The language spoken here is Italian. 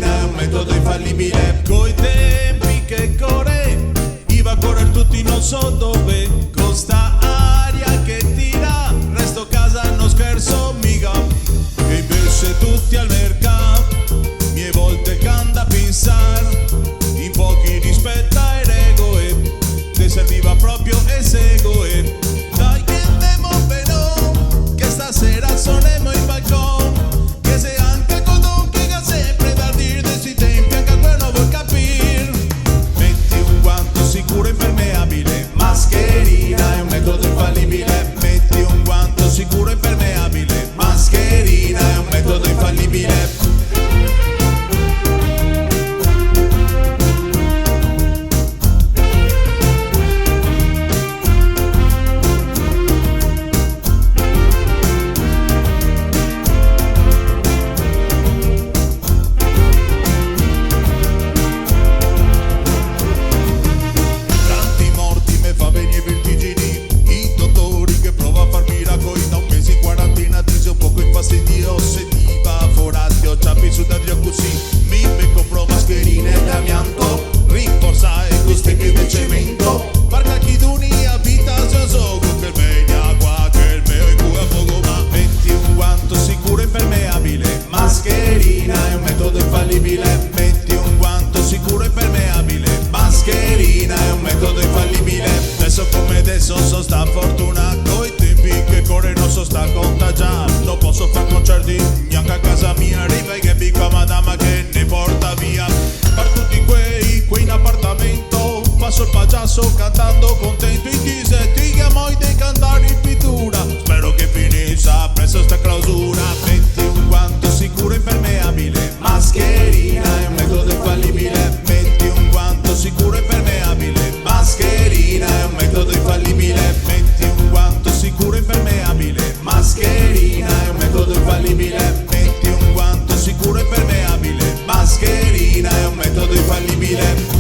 mascherina è un metodo infallibile. Coi tempi che corre, iva a correre tutti non so dove, con sta aria che tira, resto a casa non scherzo mica. E invece tutti al mercato, mie volte canta a pensar, in pochi rispetta e regoe, te serviva proprio esegoe. Dai che andiamo però, che stasera sonemo in balcone, che se anche con Don Chiga sempre da dire di sti tempi, anche quello vuol capire. Metti un guanto sicuro e impermeabile, Mascherina è un metodo infallibile. metti un guanto sicuro e impermeabile, Mascherina è un metodo infallibile. Tanti morti me fa venire vertigini, i dottori che prova a far miracoli, da un mese in quarantina dice un poco infastidioso, ti va forati o ciappi su da Dio così, mi compro mascherine D'amianto, rinforza e queste che del cemento. parca chi dunia vita se so che il meglio qua che il mio in cui a poco ma metti un guanto sicuro e impermeabile, Mascherina è un metodo infallibile. metti un guanto sicuro e impermeabile, Mascherina è un metodo infallibile. adesso come adesso so sta fortuna, coi tempi che corre non so sta contagiando, non posso far concerti neanche a casa mia, arriva che picca madama che ne porta via, per tutti quei in appartamento, passo il pagiasso cantando contento, in chiese chiamo dei cantare in pittura, spero che finisca presto sta clausura, metti un guanto sicuro e impermeabile, Mascherina è un metodo infallibile. metti un guanto sicuro e impermeabile, Mascherina è un metodo infallibile. metti un guanto sicuro e impermeabile, Mascherina è un metodo infallibile. metti un guanto sicuro e impermeabile, Mascherina è un metodo infallibile.